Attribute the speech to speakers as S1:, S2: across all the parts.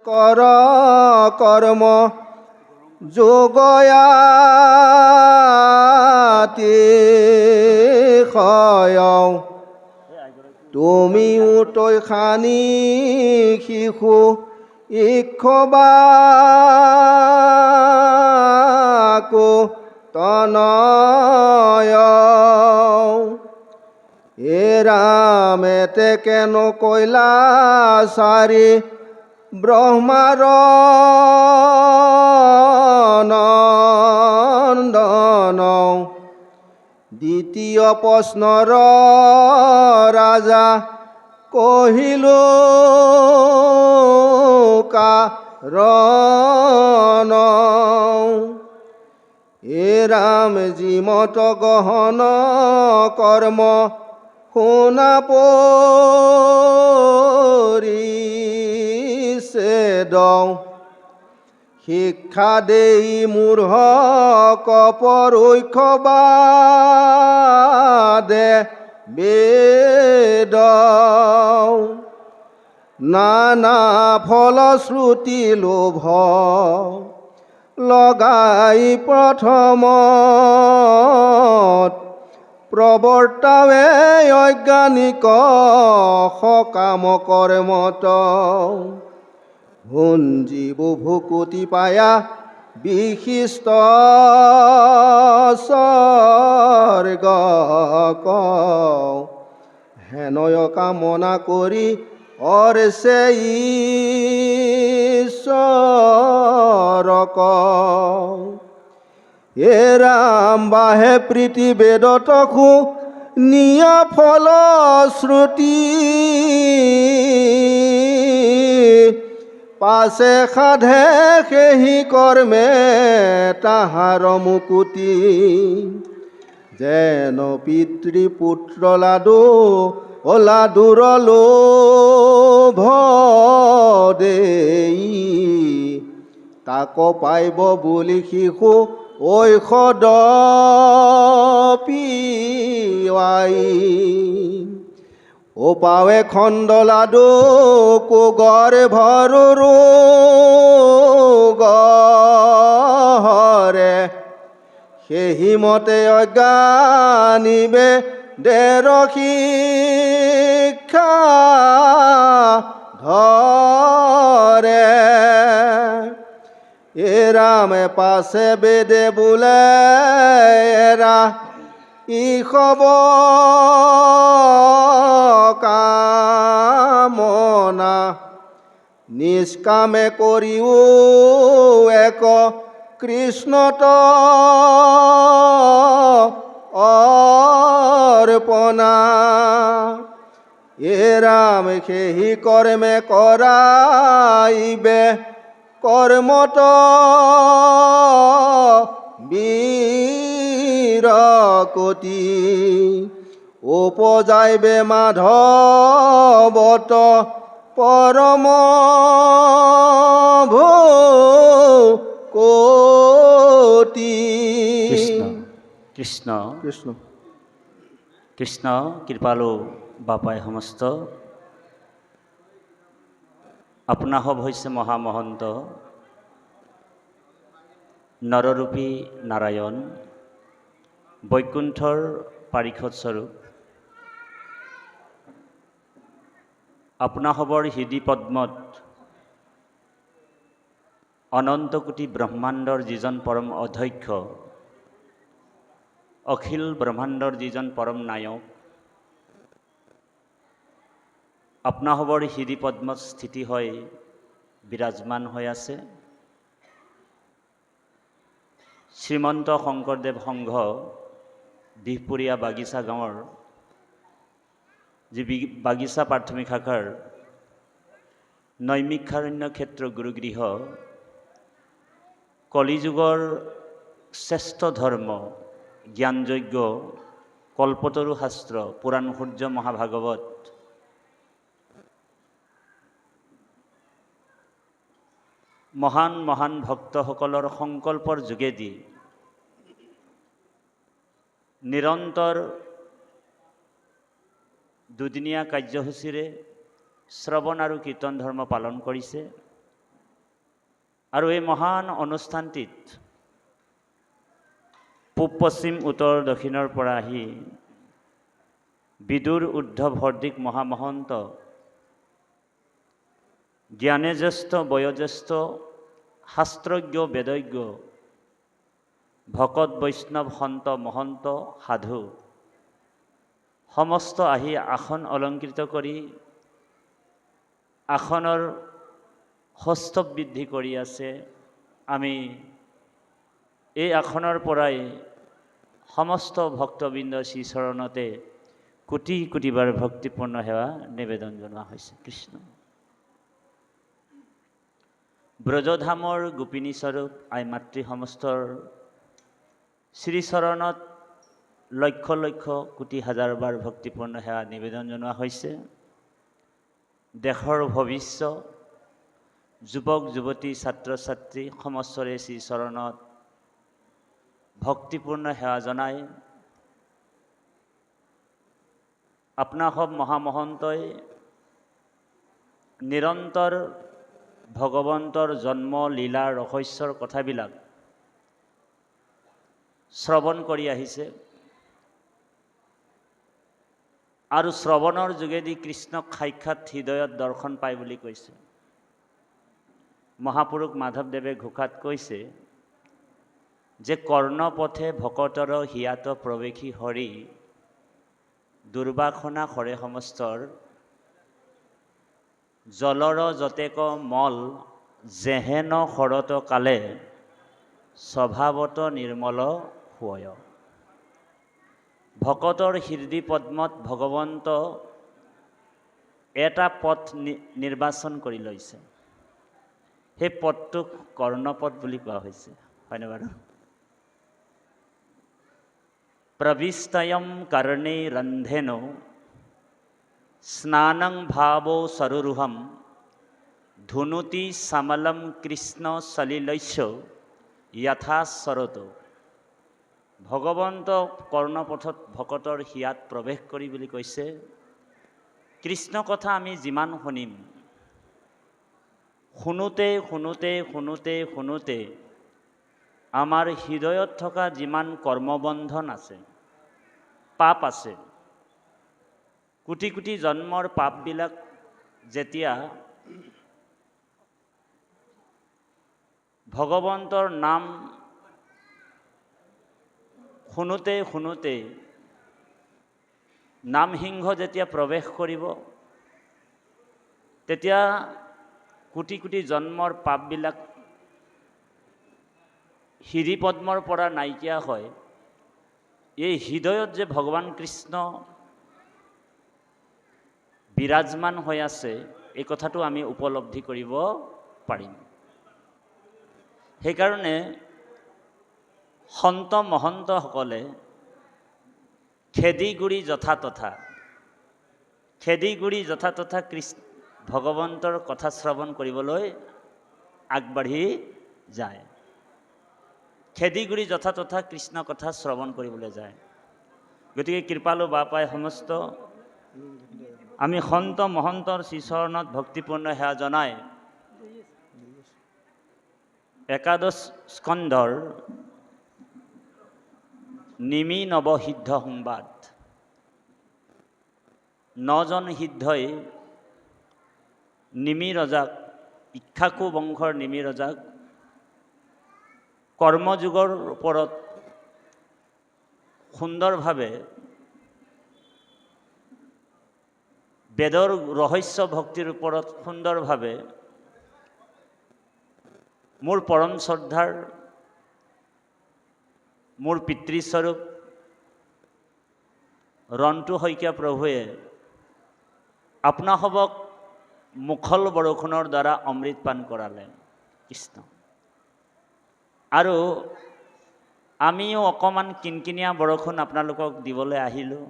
S1: कर कर्म যোগয়াতি ক্ষয় তুমি উতৈ খানি শিশু ইক্ষবাকো তনয় এ রামেতে কেন কৈলাসারি ব্রহ্মার নন্দন দ্বিতীয় প্রশ্নর রাজা কহিল কারণ এ রাম জিমত গহন কর্ম শুনা পৰিছেদ শিক্ষা দেই মূঢ় কপৰৈক্ষবাদে বেদ নানা ফলশ্ৰুতি লোভ লগাই প্ৰথমত প্ৰবৰ্তাৱে অজ্ঞানিক সকাম কৰ্মত ভুঞ্জীব ভুকুতি পায়া বিশিষ্ট স্বৰ্গ হেনয় কামনা কৰি অৰছে ঈশ্বৰক এ ৰাম বাহে প্ৰীতি বেদতকো নিয়া ফলশ্ৰুতি পাছে সাধে সেহি কৰ্মে তাহাৰ মুকুতি যেন পিতৃপুত্ৰ লাডু লাডুৰ লোভ দেই তাক পাইব বুলি শিশু ঐষদ পিৱাই ও পাৱে খণ্ড লাডু কোগৰ ভৰু গৰে সেহি মতে অজ্ঞানিবে দেৰ শিক্ষা ধৰে এ ৰামে পাছে বেদে বোলে এৰা ইষব কামনা নিষ্কামে কৰিও এক কৃষ্ণত অৰ্পণা এ ৰাম সেহি কৰ্মে কৰাইবে কৰ্মত বীৰকতি উপজাইবে মাধৱত পৰম ভকতি
S2: কৃষ্ণ
S1: কৃষ্ণ
S2: কৃষ্ণ কৃপালু বাপাই সমস্ত আপোনাসৱ হৈছে মহামহন্ত নৰৰূপী নাৰায়ণ বৈকুণ্ঠৰ পাৰিষদ স্বৰূপ আপোনাসৱৰ হৃদি পদ্মত অনন্ত কোটি ব্ৰহ্মাণ্ডৰ যিজন পৰম অধ্যক্ষ অখিল ব্ৰহ্মাণ্ডৰ যিজন পৰম নায়ক আপোনাসৱৰ হৃদি পদ্মত স্থিতি হৈ বিৰাজমান হৈ আছে শ্ৰীমন্ত শংকৰদেৱ সংঘ দিহপুৰীয়া বাগিচা গাঁৱৰ যি বাগিচা প্ৰাথমিক শাখাৰ নৈমিষাৰণ্য ক্ষেত্ৰ গুৰুগৃহ কলিযুগৰ শ্ৰেষ্ঠ ধৰ্ম জ্ঞানযজ্ঞ কল্পতৰু শাস্ত্ৰ পুৰাণ সূৰ্য মহাভাগৱত মহান মহান ভক্তসকলৰ সংকল্পৰ যোগেদি নিৰন্তৰ দুদিনীয়া কাৰ্যসূচীৰে শ্ৰৱণ আৰু কীৰ্তন ধৰ্ম পালন কৰিছে। আৰু এই মহান অনুষ্ঠানটিত পূব পশ্চিম উত্তৰ দক্ষিণৰ পৰা আহি বিদুৰ উদ্ধৱ হৰ্দিক মহামহন্ত, জ্ঞানে জ্যেষ্ঠ বয়োজ্যেষ্ঠ শাস্ত্ৰজ্ঞ বেদজ্ঞ ভকত বৈষ্ণৱ সন্ত মহন্ত সাধু সমস্ত আহি আসন অলংকৃত কৰি আসনৰ সৌষ্ঠৱ বৃদ্ধি কৰি আছে। আমি এই আসনৰ পৰাই সমস্ত ভক্তবৃন্দ শ্ৰীচৰণতে কোটি কোটিবাৰ ভক্তিপূৰ্ণ সেৱা নিবেদন জনোৱা হৈছে। কৃষ্ণ ব্ৰজধামৰ গোপিনী স্বৰূপ আই মাতৃ সমস্তৰ শ্ৰীচৰণত লক্ষ লক্ষ কোটি হাজাৰ বাৰ ভক্তিপূৰ্ণ সেৱা নিবেদন জনোৱা হৈছে। দেশৰ ভৱিষ্য যুৱক যুৱতী ছাত্ৰ ছাত্ৰী সমস্তৰে শ্ৰীচৰণত ভক্তিপূৰ্ণ সেৱা জনাই আপোনাৰ সব মহামহন্তই নিৰন্তৰ ভগৱন্তৰ জন্ম লীলা ৰহস্যৰ কথাবিলাক শ্ৰৱণ কৰি আহিছে আৰু শ্ৰৱণৰ যোগেদি কৃষ্ণক সাক্ষাৎ হৃদয়ত দৰ্শন পায় বুলি কৈছে। মহাপুৰুষ মাধৱদেৱে ঘোষাত কৈছে যে কৰ্ণপথে ভকতৰ হিয়াত প্ৰৱেশী হৰি দুৰ্বাসনা কৰে সমস্তৰ জলৰ যতেক মল যেহেন শৰত কালে স্বভাৱত নিৰ্মল হয়। ভকতৰ হৃদয় পদ্মত ভগৱন্ত এটা পথ নিৰ্বাচন কৰি লৈছে। সেই পথটোক কৰ্ণপথ বুলি কোৱা হৈছে, হয়নে বাৰু? প্ৰবিষ্টয়ম কৰ্ণে ৰন্ধেনো স্নানং ভাৱো সৰুৰুহম ধুনুতি সমলম কৃষ্ণ সলিলৈস্য যথা সৰত। ভগৱন্ত কৰ্ণপথত ভকতৰ হিয়াত প্ৰৱেশ কৰি বুলি কৈছে। কৃষ্ণ কথা আমি যিমান শুনিম, শুনোতে শুনোতে শুনোতে শুনোতে আমাৰ হৃদয়ত থকা যিমান কৰ্মবন্ধন আছে, পাপ আছে, কোটি কোটি জন্মৰ পাপবিলাক যেতিয়া ভগৱন্তৰ নাম শুনোতে শুনোতে নামসিংহ যেতিয়া প্ৰৱেশ কৰিব, তেতিয়া কোটি কোটি জন্মৰ পাপবিলাক হৃদপদ্মৰ পৰা নাইকিয়া হয়। এই হৃদয়ত যে ভগৱান কৃষ্ণ বিৰাজমান হৈ আছে, এই কথাটো আমি উপলব্ধি কৰিব পাৰিম। সেইকাৰণে সন্ত মহন্তসকলে খেদি গুৰি যথা তথা কৃষ্ণ ভগৱন্তৰ কথা শ্ৰৱণ কৰিবলৈ আগবাঢ়ি যায়। খেদি গুৰি যথা তথা কৃষ্ণ কথা শ্ৰৱণ কৰিবলৈ যায়। গতিকে কৃপালু বাপাই সমস্ত আমি সন্ত মহন্তৰ শ্ৰীচৰণত ভক্তিপূৰ্ণ সেৱা জনাই একাদশ স্কন্ধৰ নিমি নৱসিদ্ধ সংবাদ, 9জন সিদ্ধই নিমি ৰজাক, ইক্ষ্বাকু বংশৰ নিমি ৰজাক কৰ্মযোগৰ ওপৰত সুন্দৰভাৱে বেদৰ ৰহস্য ভক্তিৰ ওপৰত সুন্দৰভাৱে মোৰ পৰম শ্ৰদ্ধাৰ মোৰ পিতৃস্বৰূপ ৰন্টু শইকীয়া প্ৰভুৱে আপোনাসৱক মুখল বৰষুণৰ দ্বাৰা অমৃত পান কৰালে। কৃষ্ণ আৰু আমিও অকণমান কিনকিনীয়া বৰষুণ আপোনালোকক দিবলৈ আহিলোঁ।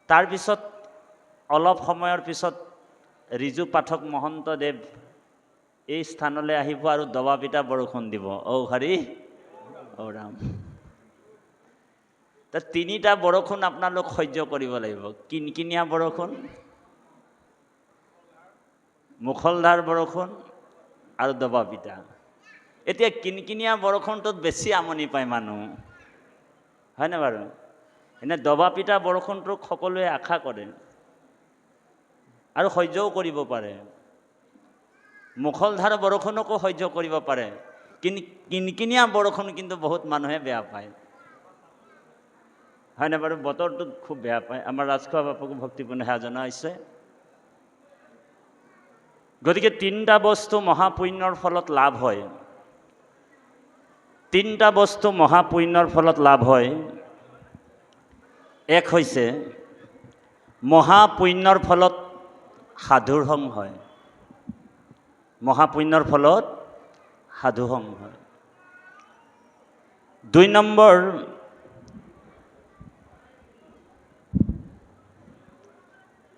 S2: তাৰপিছত অলপ সময়ৰ পিছত ৰিজু পাঠক মহন্তদেৱ এই স্থানলৈ আহিব আৰু দবা পিটা বৰষুণ দিব। ঔ হৰি ঔ ৰাম। তিনিটা বৰষুণ আপোনালোক সহ্য কৰিব লাগিব। কিনকিনীয়া বৰষুণ, মুখলধাৰ বৰষুণ আৰু দবা পিটা। এতিয়া কিনকিনীয়া বৰষুণটোত বেছি আমনি পায় মানুহ, হয়নে বাৰু? এনে দবা পিটা বৰষুণটোক সকলোৱে আশা কৰে আৰু সহ্যও কৰিব পাৰে। মুখলধাৰ বৰষুণকো সহ্য কৰিব পাৰে, কিনকিনীয়া বৰষুণ কিন্তু বহুত মানুহে বেয়া পায়, হয়নে বাৰু? বতৰটোত খুব বেয়া পায়। আমাৰ ৰাজখোৱা বাপকো ভক্তিপূৰ্ণ সেৱা জনাইছে। গতিকে তিনিটা বস্তু মহাপুণ্যৰ ফলত লাভ হয়। তিনিটা বস্তু মহাপুণ্যৰ ফলত লাভ হয়। এক হৈছে মহাপুণ্যৰ ফলত সাধুৰ সং হয়। মহাপুণ্যৰ ফলত সাধু সং হয়। ২ নম্বৰ,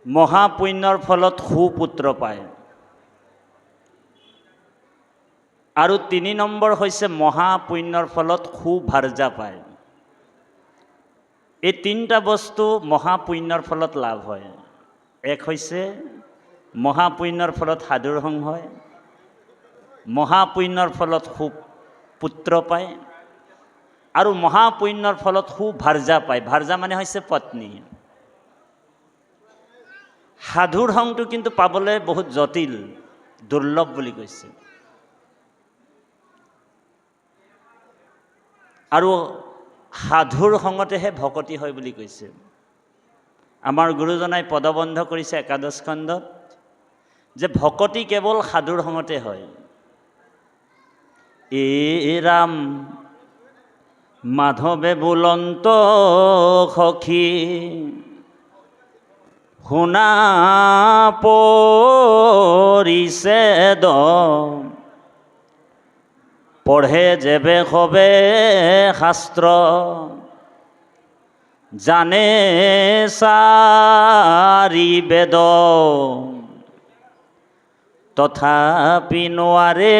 S2: মহাপুণ্যৰ ফলত সুপুত্ৰ পায়। আৰু ৩ নম্বৰ হৈছে মহাপুণ্যৰ ফলত সুভাৰ্যা পায়। এই তিনিটা বস্তু মহাপুণ্যৰ ফলত লাভ হয়। এক হৈছে মহাপুণ্যৰ ফলত সাধুৰ সং হয়, মহাপুণ্যৰ ফলত সুপুত্ৰ পায়, আৰু মহাপুণ্যৰ ফলত সুভাৰ্যা পায়। ভাৰ্যা মানে হৈছে পত্নী। সাধুৰ সংটো কিন্তু পাবলৈ বহুত জটিল, দুৰ্লভ বুলি কৈছে। আৰু সাধুৰ সংগতেহে ভকতি হয় বুলি কৈছে। আমাৰ গুৰুজনাই পদবন্ধ কৰিছে একাদশ স্কন্ধত যে ভকতি কেৱল সাধুৰ সংগতে হয়। এ ৰাম মাধৱে বুলন্ত সখী শুনা পৰিছেদ, পঢ়ে যেবে সবে শাস্ত্ৰ, জানে চাৰি বেদ, তথাপি নোৱাৰে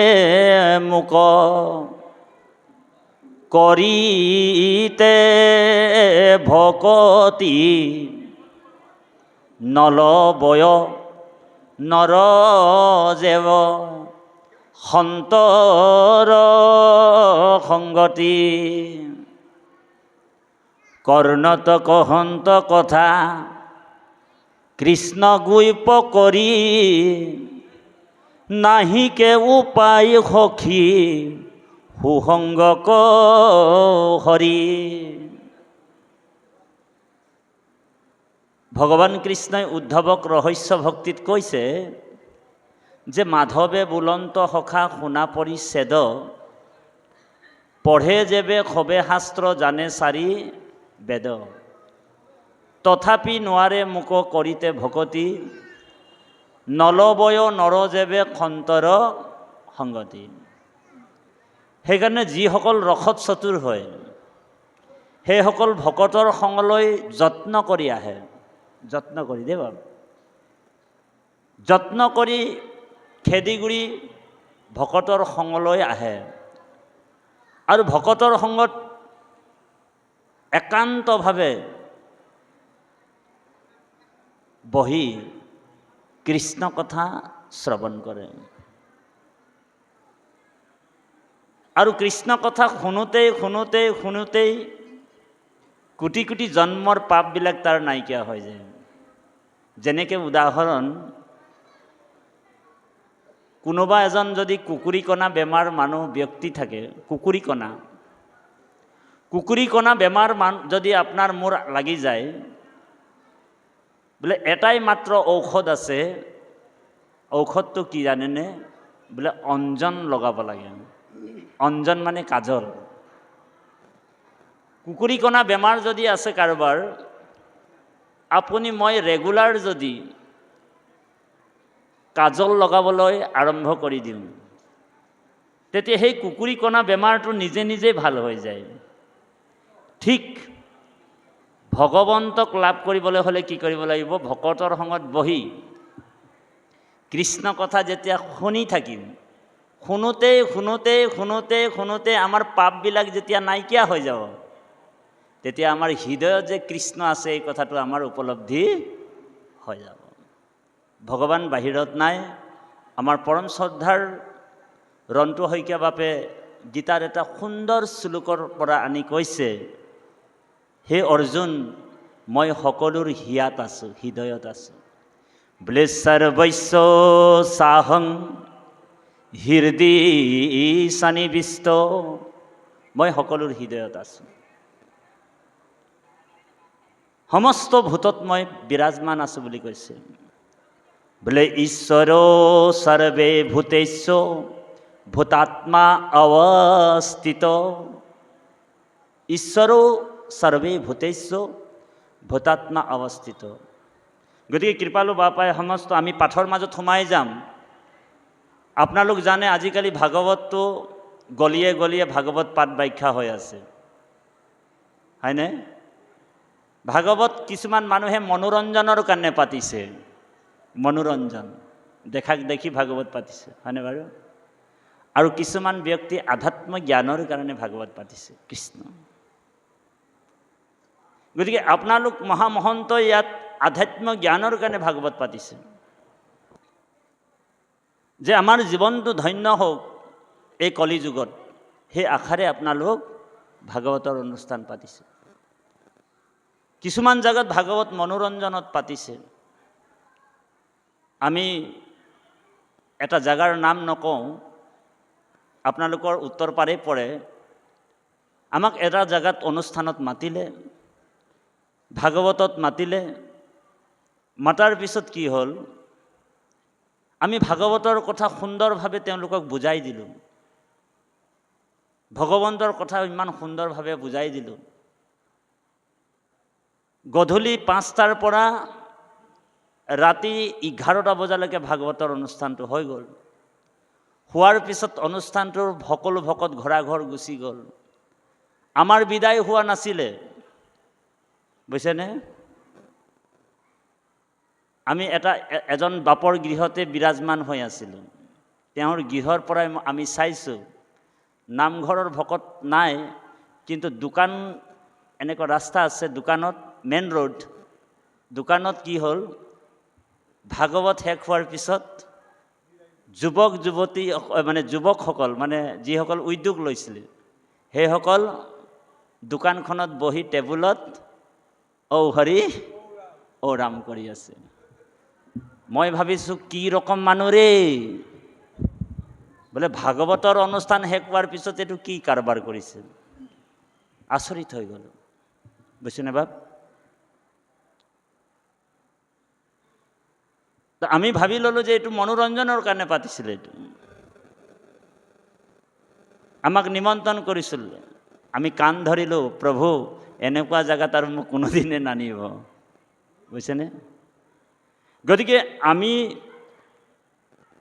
S2: মুক কৰিতে ভকতি, নলবয় নৰ যেৱ সন্তৰ সংগতি, কৰ্ণতক সন্ত কথা কৃষ্ণ গুইপ কৰি, নাহিকে উপায় সখী সুসংগ হৰি। ভগৱান কৃষ্ণই উদ্ধৱক ৰহস্য ভক্তিত কৈছে যে মাধৱে বুলন্ত সখা শুনা পৰিছেদ, পঢ়ে যেবে সবে শাস্ত্ৰ, জানে চাৰি বেদ, তথাপি নোৱাৰে মুক কৰিতে ভকতি, নলবয় নৰ যেবে সন্তৰ সংগতি। সেইকাৰণে যিসকল ৰসত চতুৰ হয় সেইসকল ভকতৰ সংগলৈ যত্ন কৰি আহে। যত্ন কৰি দেই বাৰু, যত্ন কৰি খেদিগুৰি ভকতৰ সংগলৈ আহে। আৰু ভকতৰ সংগত একান্তভাৱে বহি কৃষ্ণ কথা শ্ৰৱণ কৰে। আৰু কৃষ্ণ কথা শুনোতেই শুনোতেই শুনোতেই কোটি কোটি জন্মৰ পাপবিলাক তাৰ নাইকিয়া হৈ যায়। যেনেকৈ উদাহৰণ, কোনোবা এজন যদি কুকুৰীকণা বেমাৰ মানুহ ব্যক্তি থাকে, কুকুৰীকণা বেমাৰ যদি আপোনাৰ মোৰ লাগি যায়, বোলে এটাই মাত্ৰ ঔষধ আছে, ঔষধটো কি জানেনে? বোলে অঞ্জন লগাব লাগে। অঞ্জন মানে কাজল। কুকুৰীকণা বেমাৰ যদি আছে কাৰোবাৰ, আপুনি মই ৰেগুলাৰ যদি কাজল লগাবলৈ আৰম্ভ কৰি দিওঁ, তেতিয়া সেই কুকুৰীকণা বেমাৰটো নিজে নিজে ভাল হৈ যায়। ঠিক ভগৱন্তক লাভ কৰিবলৈ হ'লে কি কৰিব লাগিব? ভকতৰ সংগত বহি কৃষ্ণ কথা যেতিয়া শুনি থাকিম, শুনোতে শুনোতে শুনোতে শুনোতে আমাৰ পাপবিলাক যেতিয়া নাইকিয়া হৈ যাব, তেতিয়া আমাৰ হৃদয়ত যে কৃষ্ণ আছে এই কথাটো আমাৰ উপলব্ধি হৈ যাব। ভগৱান বাহিৰত নাই। আমাৰ পৰম শ্ৰদ্ধাৰ ৰন্তু শইকীয়া বাপে গীতাৰ এটা সুন্দৰ শ্লোকৰ পৰা আনি কৈছে, হে অৰ্জুন, মই সকলোৰ হিয়াত আছোঁ, হৃদয়ত আছোঁ। বোলে সৰ্বস্য সাহং হৃদি সন্নিবিষ্ট, মই সকলোৰ হৃদয়ত আছোঁ। সমস্ত ভূতত মই বিৰাজমান আছোঁ বুলি কৈছে। বোলে ঈশ্বৰ সৰ্বে ভূতেশ্ব ভূতাত্মা অৱস্থিত, ঈশ্বৰো সৰ্বে ভূতেশ্ব ভূতাত্মা অৱস্থিত। গতিকে কৃপালু বাপাই সমস্ত আমি পাঠৰ মাজত সোমাই যাম। আপোনালোক জানে আজিকালি ভাগৱতটো গলিয়ে গলিয়ে ভাগৱত পাঠ ব্যাখ্যা হৈ আছে, হয়নে? ভাগৱত কিছুমান মানুহে মনোৰঞ্জনৰ কাৰণে পাতিছে, মনোৰঞ্জন দেখাক দেখি ভাগৱত পাতিছে, হয়নে বাৰু? আৰু কিছুমান ব্যক্তি আধ্যাত্ম জ্ঞানৰ কাৰণে ভাগৱত পাতিছে, কৃষ্ণ। গতিকে আপোনালোক মহামহন্ত ইয়াত আধ্যাত্ম জ্ঞানৰ কাৰণে ভাগৱত পাতিছে, যে আমাৰ জীৱনটো ধন্য হওক এই কলিযুগত, সেই আশাৰে আপোনালোক ভাগৱতৰ অনুষ্ঠান পাতিছে। কিছুমান জাগাত ভাগৱত মনোৰঞ্জনত পাতিছে। আমি এটা জাগাৰ নাম নকওঁ, আপোনালোকৰ উত্তৰ পাৰে পৰে। আমাক এটা জাগাত অনুষ্ঠানত মাতিলে, ভাগৱতত মাতিলে। মাতাৰ পিছত কি হ'ল, আমি ভাগৱতৰ কথা সুন্দৰভাৱে তেওঁলোকক বুজাই দিলোঁ, ভগৱন্তৰ কথা ইমান সুন্দৰভাৱে বুজাই দিলোঁ। গধূলি 5টাৰ পৰা ৰাতি 11টা বজালৈকে ভাগৱতৰ অনুষ্ঠানটো হৈ গ'ল। হোৱাৰ পিছত অনুষ্ঠানটোৰ সকলো ভকত ঘৰা ঘৰ গুচি গ'ল। আমাৰ বিদায় হোৱা নাছিলে, বুজিছেনে? আমি এজন বাপৰ গৃহতে বিৰাজমান হৈ আছিলোঁ। তেওঁৰ গৃহৰ পৰাই আমি চাইছোঁ নামঘৰৰ ভকত নাই, কিন্তু দোকান এনেকুৱা ৰাস্তা আছে, দোকানত মেইন ৰোড, দোকানত কি হ'ল, ভাগৱত শেষ হোৱাৰ পিছত যুৱক যুৱতী মানে যুৱকসকল মানে যিসকল উদ্যোগ লৈছিলে সেইসকল দোকানখনত বহি টেবুলত ঔ হৰি ঔ ৰাম কৰি আছে। মই ভাবিছোঁ কি ৰকম মানুহ ৰে, বোলে ভাগৱতৰ অনুষ্ঠান শেষ হোৱাৰ পিছত এইটো কি কাৰবাৰ কৰিছে, আচৰিত হৈ গ'ল, বুজিছেনে বাপ? আমি ভাবি ল'লোঁ যে এইটো মনোৰঞ্জনৰ কাৰণে পাতিছিলে। এইটো আমাক নিমন্ত্ৰণ কৰিছিল, আমি কাণ ধৰিলোঁ, প্ৰভু এনেকুৱা জেগাত আৰু মোক কোনোদিনে নানিব, বুজিছেনে? গতিকে আমি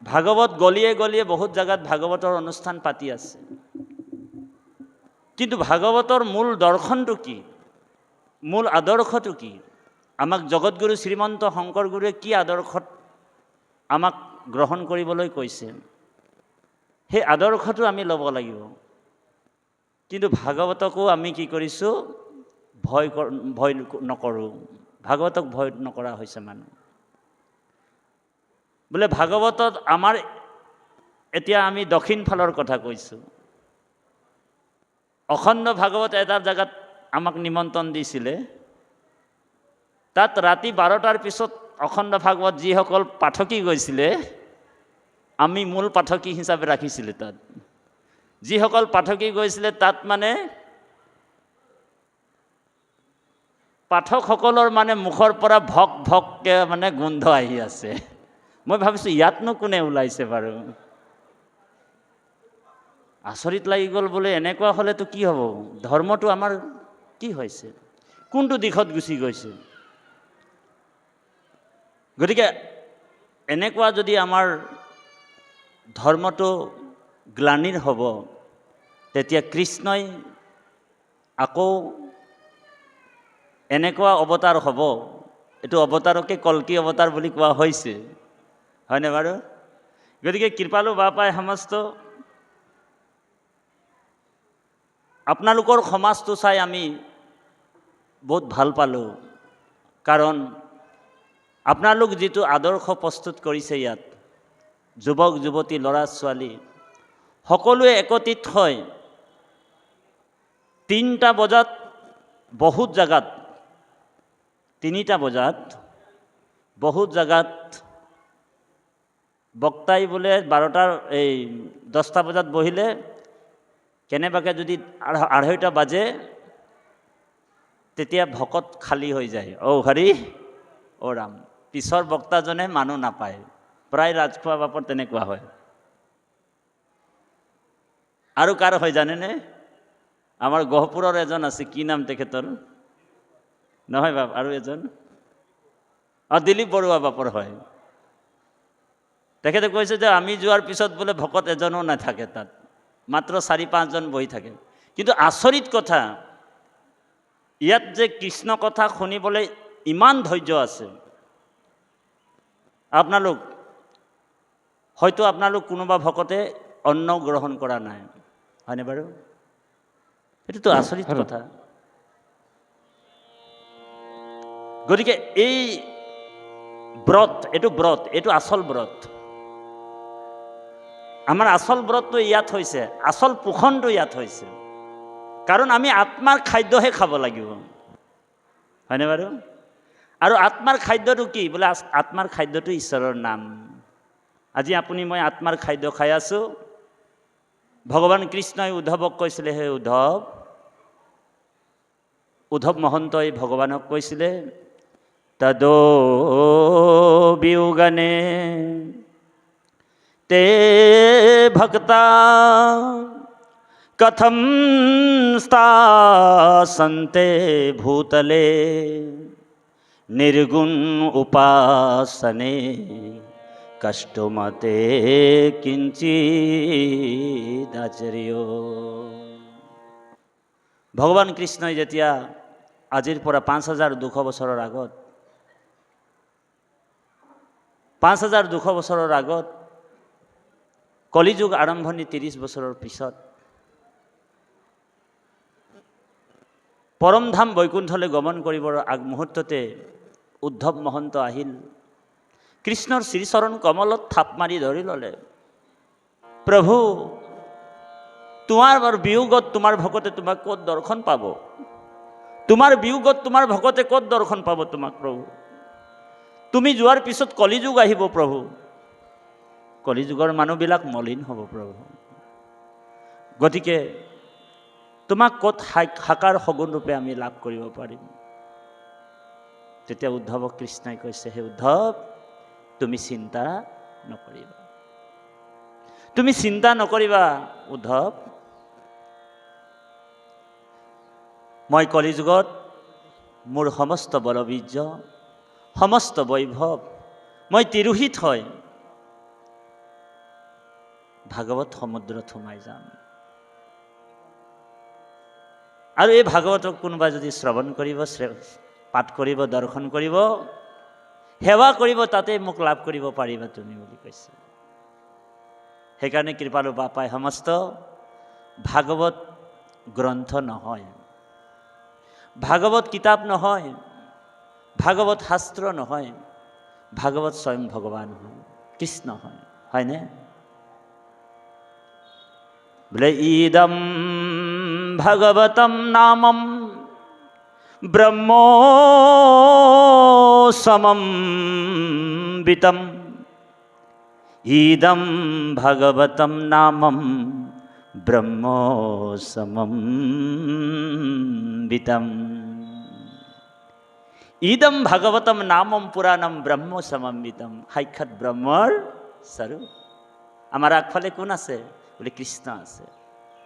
S2: ভাগৱত গলিয়ে গলিয়ে বহুত জেগাত ভাগৱতৰ অনুষ্ঠান পাতি আছে, কিন্তু ভাগৱতৰ মূল দৰ্শনটো কি, মূল আদৰ্শটো কি? আমাক জগতগুৰু শ্ৰীমন্ত শংকৰ গুৰুৱে কি আদৰ্শত আমাক গ্ৰহণ কৰিবলৈ কৈছে, সেই আদৰ্শটো আমি ল'ব লাগিব। কিন্তু ভাগৱতকো আমি কি কৰিছোঁ, ভয় নকৰোঁ, ভাগৱতক ভয় নকৰা হৈছে মানুহ। বোলে ভাগৱতত আমাৰ এতিয়া আমি দক্ষিণ ফালৰ কথা কৈছোঁ, অখণ্ড ভাগৱত এটা জেগাত আমাক নিমন্ত্ৰণ দিছিলে, তাত ৰাতি 12টাৰ পিছত অখণ্ড ভাগৱত যিসকল পাঠকী গৈছিলে, আমি মূল পাঠকী হিচাপে ৰাখিছিলোঁ। তাত যিসকল পাঠকী গৈছিলে তাত মানে পাঠকসকলৰ মানে মুখৰ পৰা ভক ভককে মানে গোন্ধ আহি আছে। মই ভাবিছোঁ ইয়াতনো কোনে ওলাইছে বাৰু, আচৰিত লাগি গ'ল। বোলে এনেকুৱা হ'লেতো কি হ'ব, ধৰ্মটো আমাৰ কি হৈছে, কোনটো দিশত গুচি গৈছে? গতিকে এনেকুৱা যদি আমাৰ ধৰ্মটো গ্লানিৰ হ'ব, তেতিয়া কৃষ্ণই আকৌ এনেকুৱা অৱতাৰ হ'ব, এইটো অৱতাৰকে কল্কি অৱতাৰ বুলি কোৱা হৈছে, হয়নে বাৰু? গতিকে কৃপালু বাপাই সমস্ত আপোনালোকৰ সমাজটো চাই আমি বহুত ভাল পালোঁ, কাৰণ আপোনালোক যিটো আদৰ্শ প্ৰস্তুত কৰিছে ইয়াত, যুৱক যুৱতী ল'ৰা ছোৱালী সকলোৱে একত্ৰিত হয় 3টা বজাত বহুত জাগাত 3টা বজাত বহুত জাগাত বক্তাই বোলে 12টাৰ 10টা বজাত বহিলে কেনেবাকে যদি 2:30টা বাজে তেতিয়া ভকত খালী হৈ যায় ও হৰি ও ৰাম পিছৰ বক্তাজনে মানুহ নাপায় প্ৰায় ৰাজখোৱা বাপৰ তেনেকুৱা হয় আৰু কাৰ হয় জানেনে আমাৰ গহপুৰৰ এজন আছে কি নাম তেখেতৰ নহয় বাপ আৰু এজন দিলীপ বৰুৱা বাপৰ হয় তেখেতে কৈছে যে আমি যোৱাৰ পিছত বোলে ভকত এজনো নাথাকে তাত মাত্ৰ 4-5 জন বহি থাকে কিন্তু আচৰিত কথা ইয়াত যে কৃষ্ণ কথা শুনিবলৈ ইমান ধৈৰ্য আছে আপোনালোক কোনোবা ভকতে অন্ন গ্ৰহণ কৰা নাই হয়নে বাৰু এটোতো আচৰিত কথা গতিকে এই ব্ৰত এইটো আসল ব্ৰত আমাৰ আসল ব্ৰতটো ইয়াত হৈছে আসল পোষণটো ইয়াত হৈছে কাৰণ আমি আত্মাৰ খাদ্যহে খাব লাগিব হয়নে বাৰু আৰু আত্মাৰ খাদ্যটো কি বোলে আত্মাৰ খাদ্যটো ঈশ্বৰৰ নাম আজি আপুনি মই আত্মাৰ খাদ্য খাই আছো ভগৱান কৃষ্ণই উদ্ধৱক কৈছিলে হে উদ্ধৱ মহন্তই ভগৱানক কৈছিলে তদো বিয়োগনে তে ভক্তা কথম স্থাসন্তে ভূতলে निर्गुण उपासने कष्टमते किंचिदाचर्यो भगवान कृष्णই যেতিয়া আজিৰ পৰা 5200 বছৰৰ আগত 5200 বছৰৰ আগত কলিযুগ আৰম্ভণি 30 বছৰৰ পিছত পৰমধাম বৈকুণ্ঠলৈ গমন কৰিবৰ আগমুহূৰ্ততে উদ্ধৱ মহন্ত আহিল কৃষ্ণৰ শ্ৰীচৰণ কমলত থাপ মাৰি ধৰি ল'লে প্ৰভু তোমাৰ বিয়োগত তোমাৰ ভকতে তোমাক ক'ত দৰ্শন পাব তোমাৰ বিয়োগত তোমাৰ ভকতে ক'ত দৰ্শন পাব তোমাক প্ৰভু তুমি যোৱাৰ পিছত কলিযুগ আহিব প্ৰভু কলিযুগৰ মানুহবিলাক মলিন হ'ব প্ৰভু গতিকে তোমাক ক'ত সাকাৰ সগুণ ৰূপে আমি লাভ কৰিব পাৰিম তেতিয়া উদ্ধৱক কৃষ্ণই কৈছে হে উদ্ধৱ তুমি চিন্তা নকৰিবা উদ্ধৱ মই কলিযুগত মোৰ সমস্ত বলবীৰ্য সমস্ত বৈভৱ মই তিৰোহিত হয় ভাগৱত সমুদ্ৰত সোমাই যাম আৰু এই ভাগৱতক কোনোবা যদি শ্ৰৱণ কৰিব পাঠ কৰিব দৰ্শন কৰিব সেৱা কৰিব তাতে মোক লাভ কৰিব পাৰিবা তুমি বুলি কৈছে সেইকাৰণে কৃপালু বাপাই সমস্ত ভাগৱত গ্ৰন্থ নহয় ভাগৱত কিতাপ নহয় ভাগৱত শাস্ত্ৰ নহয় ভাগৱত স্বয়ং ভগৱান হয় কৃষ্ণ হয় হয়নে বোলে ইদম ভাগৱতম নামম ব্ৰহ্মো সমম্বিতম ইদম ভাগৱতম নামম ব্ৰহ্মো সমম্বিতম ইদম ভাগৱতম নামম পুৰাণম ব্ৰহ্মো সমম্বিতম সাক্ষাৎ ব্ৰহ্মৰ স্বৰূপ আমাৰ আগফালে কোন আছে বোলে কৃষ্ণ আছে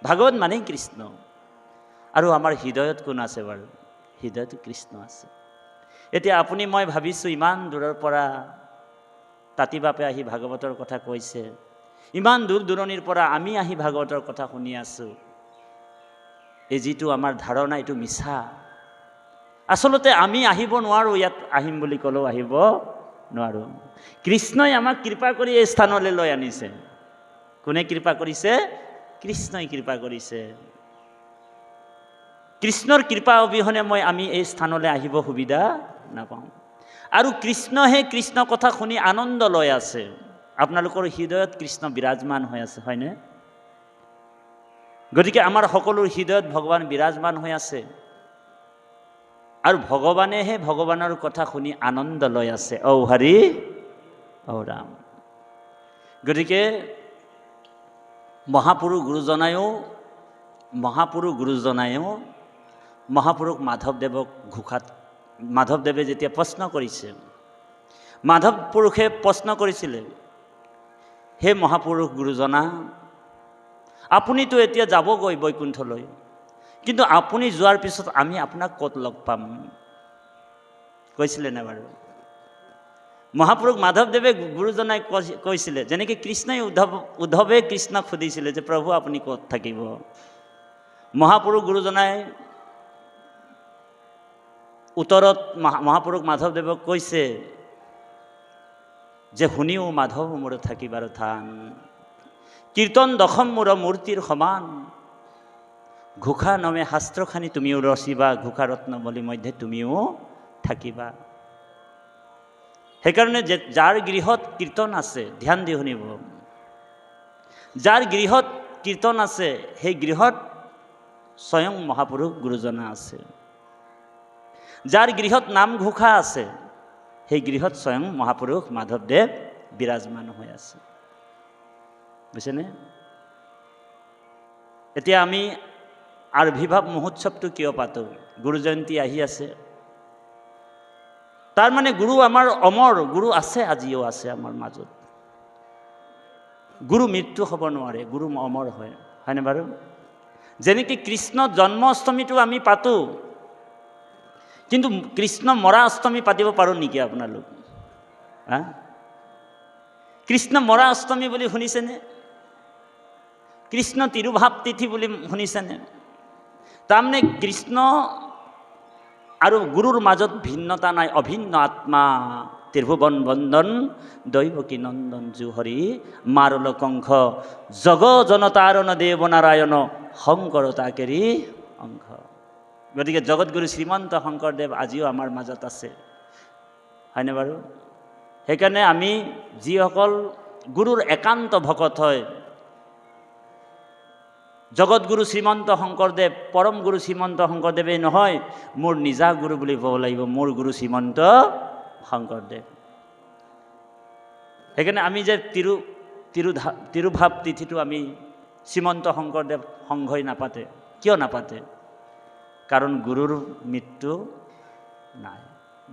S2: ভাগৱত মানেই কৃষ্ণ আৰু আমাৰ হৃদয়ত কোন আছে বাৰু হৃদয়ত কৃষ্ণ আছে এতিয়া আপুনি মই ভাবিছোঁ ইমান দূৰৰ পৰা তাতি বাপে আহি ভাগৱতৰ কথা কৈছে ইমান দূৰ দূৰণিৰ পৰা আমি আহি ভাগৱতৰ কথা শুনি আছোঁ এই যিটো আমাৰ ধাৰণা এইটো মিছা আচলতে আমি আহিব নোৱাৰোঁ ইয়াত আহিম বুলি ক'লেও আহিব নোৱাৰোঁ কৃষ্ণই আমাক কৃপা কৰি এই স্থানলৈ লৈ আনিছে কোনে কৃপা কৰিছে কৃষ্ণই কৃপা কৰিছে কৃষ্ণৰ কৃপা অবিহনে আমি এই স্থানলৈ আহিব সুবিধা নাপাওঁ আৰু কৃষ্ণহে কৃষ্ণ কথা শুনি আনন্দ লৈ আছে আপোনালোকৰ হৃদয়ত কৃষ্ণ বিৰাজমান হৈ আছে হয়নে গতিকে আমাৰ সকলোৰ হৃদয়ত ভগৱান বিৰাজমান হৈ আছে আৰু ভগৱানেহে ভগৱানৰ কথা শুনি আনন্দ লৈ আছে। ঔ হৰি ঔ ৰাম। গতিকে মহাপুৰুষ গুৰুজনায়ো মহাপুৰুষ মাধৱদেৱক ঘোষাত মাধৱদেৱে যেতিয়া প্ৰশ্ন কৰিছে, মাধৱ পুৰুষে প্ৰশ্ন কৰিছিলে, হে মহাপুৰুষ গুৰুজনা, আপুনিতো এতিয়া যাবগৈ বৈকুণ্ঠলৈ, কিন্তু আপুনি যোৱাৰ পিছত আমি আপোনাক ক'ত লগ পাম? কৈছিলে নে বাৰু? মহাপুৰুষ মাধৱদেৱে গুৰুজনাই কৈছিলে, যেনেকৈ কৃষ্ণই উদ্ধৱে কৃষ্ণক সুধিছিলে যে প্ৰভু আপুনি ক'ত থাকিব? মহাপুৰুষ গুৰুজনাই উত্তৰত মহাপুৰুষ মাধৱদেৱক কৈছে যে শুনিও মাধৱ মোৰ থাকিবাৰ থান, কীৰ্তন দশম মোৰ মূৰ্তিৰ সমান, ঘোষা নমে শাস্ত্ৰখানি তুমিও ৰচিবা, ঘোষা ৰত্নবলী মধ্যে তুমিও থাকিবা। সেইকাৰণে যাৰ গৃহত কীৰ্তন আছে, ধ্যান দি শুনিব, যাৰ গৃহত কীৰ্তন আছে সেই গৃহত স্বয়ং মহাপুৰুষ গুৰুজনা আছে। যাৰ গৃহত নামঘোষা আছে সেই গৃহত স্বয়ং মহাপুৰুষ মাধৱদেৱ বিৰাজমান হৈ আছে। বুজিছেনে? এতিয়া আমি আবিৰ্ভাৱ মহোৎসৱটো কিয় পাতোঁ? গুৰু জয়ন্তী আহি আছে। তাৰ মানে গুৰু আমাৰ অমৰ, গুৰু আছে, আজিও আছে আমাৰ মাজত। গুৰু মৃত্যু হ'ব নোৱাৰে, গুৰু অমৰ হয়, হয়নে বাৰু? যেনেকৈ কৃষ্ণ জন্মাষ্টমীটো আমি পাতোঁ, কিন্তু কৃষ্ণ মৰা অষ্টমী পাতিব পাৰোঁ নেকি আপোনালোক? কৃষ্ণ মৰা অষ্টমী বুলি শুনিছেনে? কৃষ্ণ তিৰুভাৱ তিথি বুলি শুনিছেনে? তাৰমানে কৃষ্ণ আৰু গুৰুৰ মাজত ভিন্নতা নাই, অভিন্ন আত্মা, ত্ৰিভুৱন বন্দন দৈৱকী নন্দন জুহৰি মাৰল কংখ, জগ জনতাৰণ দেৱ নাৰায়ণ শংকৰ তাকেৰি অংশ। গতিকে জগতগুৰু শ্ৰীমন্ত শংকৰদেৱ আজিও আমাৰ মাজত আছে, হয়নে বাৰু? সেইকাৰণে আমি যিসকল গুৰুৰ একান্ত ভকত হয়, জগতগুৰু শ্ৰীমন্ত শংকৰদেৱ, পৰম গুৰু শ্ৰীমন্ত শংকৰদেৱেই নহয়, মোৰ নিজা গুৰু বুলি ক'ব লাগিব, মোৰ গুৰু শ্ৰীমন্ত শংকৰদেৱ। সেইকাৰণে আমি যে তিৰুভাৱ তিথিটো আমি শ্ৰীমন্ত শংকৰদেৱ সংঘই নাপাতে। কিয় নাপাতে? কাৰণ গুৰুৰ মৃত্যু নাই,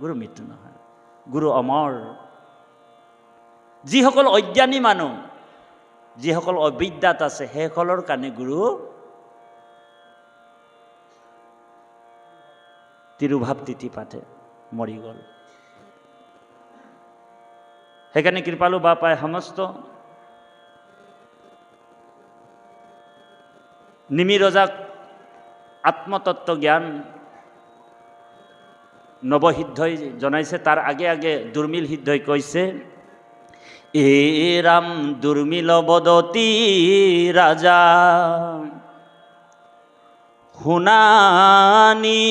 S2: গুৰু মৃত্যু নহয়, গুৰু অমৰ। যিসকল অজ্ঞানী মানুহ, যিসকল অবিদ্যাত আছে, সেইসকলৰ কাৰণে গুৰু তিৰুভাৱ তিথি পাতে, মৰি গ'ল। সেইকাৰণে কৃপালু বাপাই সমস্ত নিমিৰজাক আত্মতত্ত্ব জ্ঞান নৱসিদ্ধই জনাইছে। তাৰ আগে আগে দুৰ্মিল সিদ্ধই কৈছে, এ ৰাম দুৰ্মিল বদতি ৰাজা, শুনানি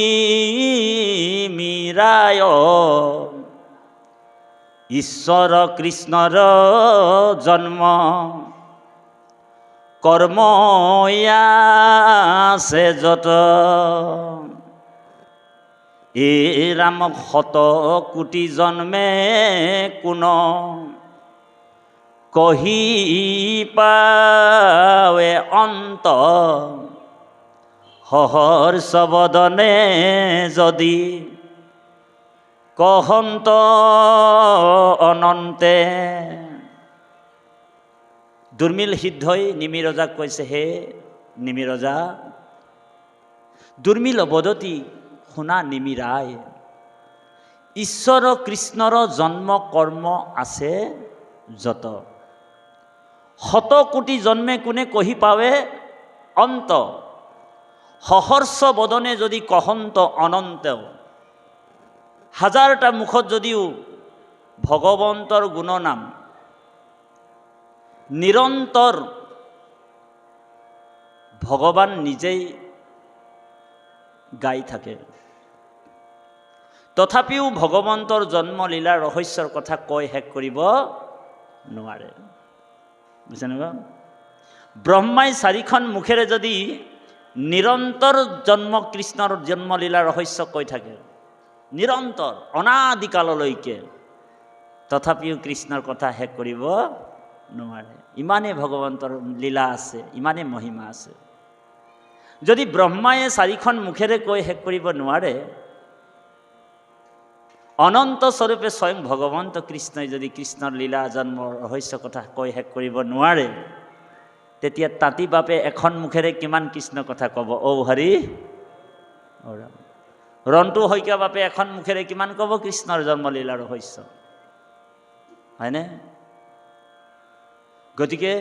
S2: মীৰায়, ঈশ্বৰ কৃষ্ণৰ জন্ম কৰ্ময়াছে যত, এ ৰাম শত কোটি জন্মে কোন, কহি পাৱে অন্ত, সহৰ্ষ বদনে যদি, কহন্ত অনন্তে। দুৰ্মিল সিদ্ধই নিমিৰজাক কৈছে, হে নিমিৰজা, দুৰ্মিল বদতি শুনা নিমিৰাই, ঈশ্বৰ কৃষ্ণৰ জন্ম কৰ্ম আছে যত, শত কোটি জন্মে কোনে কহি পাৱে অন্ত, সহৰ্ষ বদনে যদি কহন্ত অনন্ত। হাজাৰটা মুখত যদিও ভগৱন্তৰ গুণনাম নিৰন্তৰ ভগৱান নিজেই গাই থাকে, তথাপিও ভগৱন্তৰ জন্মলীলা ৰহস্যৰ কথা কৈ শেষ কৰিব নোৱাৰে। বুজিছেনে বাৰু? ব্ৰহ্মাই চাৰিখন মুখেৰে যদি নিৰন্তৰ কৃষ্ণৰ জন্মলীলা ৰহস্য কৈ থাকে, নিৰন্তৰ অনাদিকাললৈকে, তথাপিও কৃষ্ণৰ কথা শেষ কৰিব নোৱাৰে। ইমানেই ভগৱন্তৰ লীলা আছে, ইমানেই মহিমা আছে। যদি ব্ৰহ্মাই চাৰিখন মুখেৰে কৈ শেষ কৰিব নোৱাৰে, অনন্ত স্বৰূপে স্বয়ং ভগৱন্ত কৃষ্ণই যদি কৃষ্ণৰ লীলা জন্মৰ ৰহস্য কথা কৈ শেষ কৰিব নোৱাৰে, তেতিয়া তাঁতী বাপে এখন মুখেৰে কিমান কৃষ্ণ কথা ক'ব? ঔ হৰি ঔ ৰাম। ৰন্টু শইকীয়া বাপে এখন মুখেৰে কিমান ক'ব কৃষ্ণৰ জন্মলীলা ৰহস্য, হয়নে? গতিকে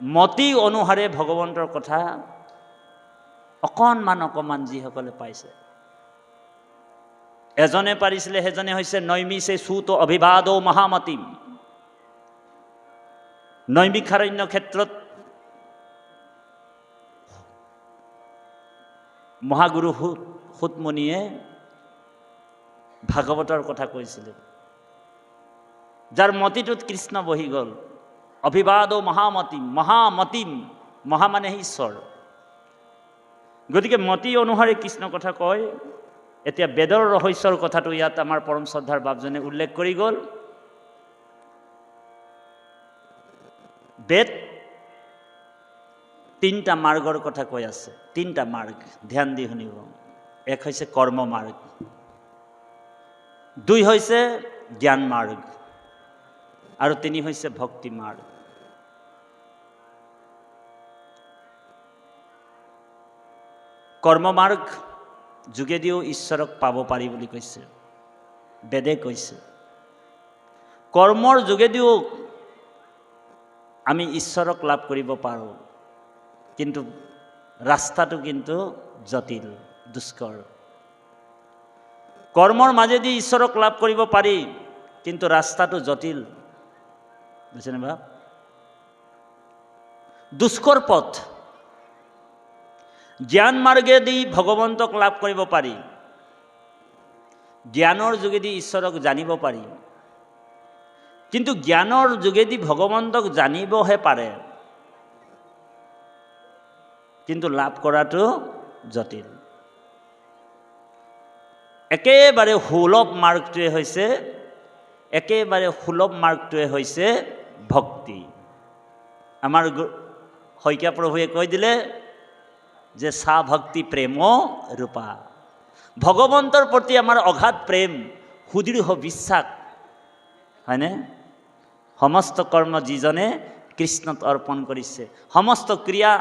S2: মতি অনুসাৰে ভগৱন্তৰ কথা অকণমান যিসকলে পাইছে, এজনে পাৰিছিলে, সেইজনে হৈছে নৈমিষে চুত অভিবাদো মহামতিম। নৈমিষাৰণ্য ক্ষেত্ৰত মহাগুৰু সুতমুনিয়ে ভাগৱতৰ কথা কৈছিলে, যাৰ মতিটোত কৃষ্ণ বহি গ'ল। অভিবাদো মহামতিম, মহামতিম, মহা মানে ঈশ্বৰ। গতিকে মতি অনুসাৰে কৃষ্ণ কথা কয়। এতিয়া বেদৰ ৰহস্যৰ কথাটো ইয়াত আমাৰ পৰম শ্ৰদ্ধাৰ বাপজনে উল্লেখ কৰি গ'ল। বেদ তিনিটা মাৰ্গৰ কথা কৈ আছে, তিনিটা মাৰ্গ, ধ্যান দি শুনিব। এক হৈছে কৰ্ম মাৰ্গ, দুই হৈছে জ্ঞান মাৰ্গ, আৰু তিনি হৈছে ভক্তি মাৰ্গ। কৰ্ম মাৰ্গ যোগেদিও ঈশ্বৰক পাব পাৰি বুলি কৈছে, বেদে কৈছে। কৰ্মৰ যোগেদিও আমি ঈশ্বৰক লাভ কৰিব পাৰোঁ, কিন্তু ৰাস্তাটো কিন্তু জটিল, দুষ্কৰ। কৰ্মৰ মাজেদি ঈশ্বৰক লাভ কৰিব পাৰি, কিন্তু ৰাস্তাটো জটিল, বুজিছেনে বা? দুষ্কৰ পথ। জ্ঞান মাৰ্গেদি ভগৱন্তক লাভ কৰিব পাৰি, জ্ঞানৰ যোগেদি ঈশ্বৰক জানিব পাৰি, কিন্তু জ্ঞানৰ যোগেদি ভগৱন্তক জানিবহে পাৰে, কিন্তু লাভ কৰাটো জটিল। একেবাৰে সুলভ মাৰ্গটোৱে হৈছে ভক্তি। আমাৰ শইকীয়া প্ৰভুৱে কৈ দিলে যে সা ভক্তি প্ৰেম ৰূপা। ভগৱন্তৰ প্ৰতি আমাৰ অগাধ প্ৰেম, সুদৃঢ় বিশ্বাস, হয়নে? সমস্ত কৰ্ম যিজনে কৃষ্ণত অৰ্পণ কৰিছে, সমস্ত ক্ৰিয়া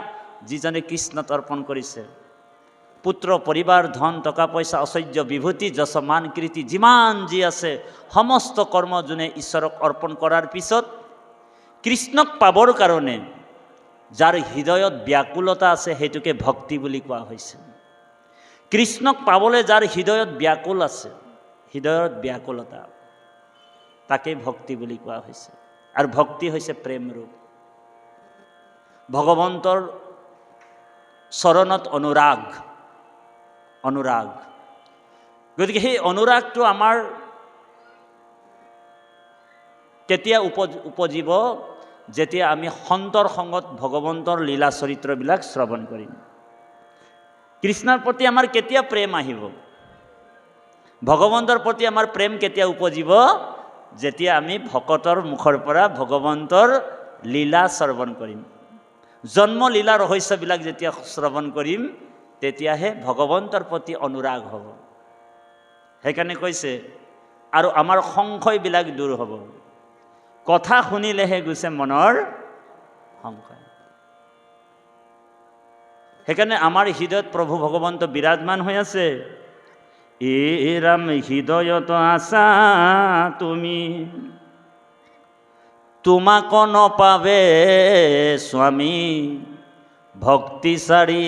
S2: যিজনে কৃষ্ণত অৰ্পণ কৰিছে, পুত্ৰ পৰিবাৰ ধন টকা পইচা ঐশ্বৰ্য বিভূতি যশমান কীৰ্তি যিমান যি আছে, সমস্ত কৰ্ম যোনে ঈশ্বৰক অৰ্পণ কৰাৰ পিছত কৃষ্ণক পাবৰ কাৰণে যাৰ হৃদয়ত ব্যাকুলতা আছে, সেইটোকে ভক্তি বুলি কোৱা হৈছে। কৃষ্ণক পাবলৈ যাৰ হৃদয়ত ব্যাকুল আছে, হৃদয়ত ব্যাকুলতা, তাকে ভক্তি বুলি কোৱা হৈছে। আৰু ভক্তি হৈছে প্ৰেম ৰূপ, ভগৱন্তৰ চৰণত অনুৰাগ। গতিকে সেই অনুৰাগটো আমাৰ কেতিয়া উপজিব? যেতিয়া আমি সন্তৰ সংগত ভগৱন্তৰ লীলা চৰিত্ৰবিলাক শ্ৰৱণ কৰিম। কৃষ্ণৰ প্ৰতি আমাৰ কেতিয়া প্ৰেম আহিব? ভগৱন্তৰ প্ৰতি আমাৰ প্ৰেম কেতিয়া উপজিব? যেতিয়া আমি ভকতৰ মুখৰ পৰা ভগৱন্তৰ লীলা শ্ৰৱণ কৰিম, জন্ম লীলা ৰহস্যবিলাক যেতিয়া শ্ৰৱণ কৰিম, তেতিয়াহে ভগৱন্তৰ প্ৰতি অনুৰাগ হ'ব। সেইকাৰণে কৈছে, আৰু আমাৰ সংশয়বিলাক দূৰ হ'ব। কথা শুনিলেহে গৈছে মনৰ সংশয়। সেইকাৰণে আমাৰ হৃদয়ত প্ৰভু ভগৱন্ত বিৰাজমান হৈ আছে। এ ৰাম হৃদয়ত আছা তুমি, তোমাক নপাবে স্বামী, ভক্তি চাৰি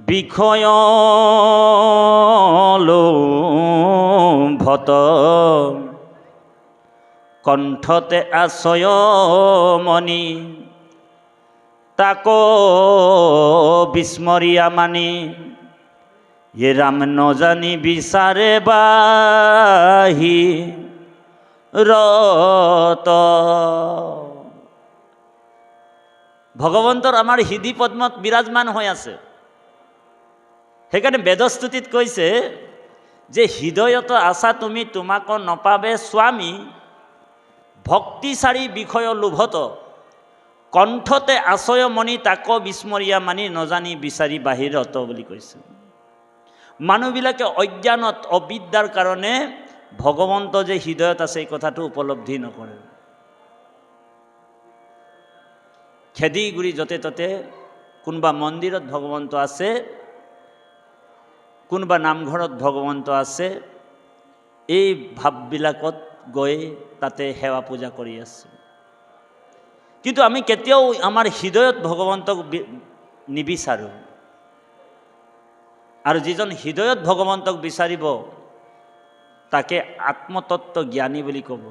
S2: বিষয় লোভত, কণ্ঠতে আছয় মণি, তাক বিস্মৰিয়া মানি, এ ৰাম নজানি বিচাৰে বাহি ৰত। ভগৱন্তৰ আমাৰ হৃদি পদ্মত বিৰাজমান হৈ আছে। সেইকাৰণে বেদস্তুতিত কৈছে যে হৃদয়ত আছা তুমি তোমাক নপাবে স্বামী, ভক্তিচাৰী বিষয় লোভত, কণ্ঠতে আশয় মণি তাক বিস্মৰীয়া মানি নজানি বিচাৰি বাহিৰত বুলি কৈছে। মানুহবিলাকে অজ্ঞানত অবিদ্যাৰ কাৰণে ভগৱন্ত যে হৃদয়ত আছে এই কথাটো উপলব্ধি নকৰে। খেদি গুৰি য'তে ত'তে কোনোবা মন্দিৰত ভগৱন্ত আছে, কোনোবা নামঘৰত ভগৱন্ত আছে, এই ভাৱবিলাকত গৈ তাতে সেৱা পূজা কৰি আছে। কিন্তু আমি কেতিয়াও আমাৰ হৃদয়ত ভগৱন্তক নিবিচাৰোঁ। আৰু যিজন হৃদয়ত ভগৱন্তক বিচাৰিব তাকে আত্মতত্ত্ব জ্ঞানী বুলি ক'ব।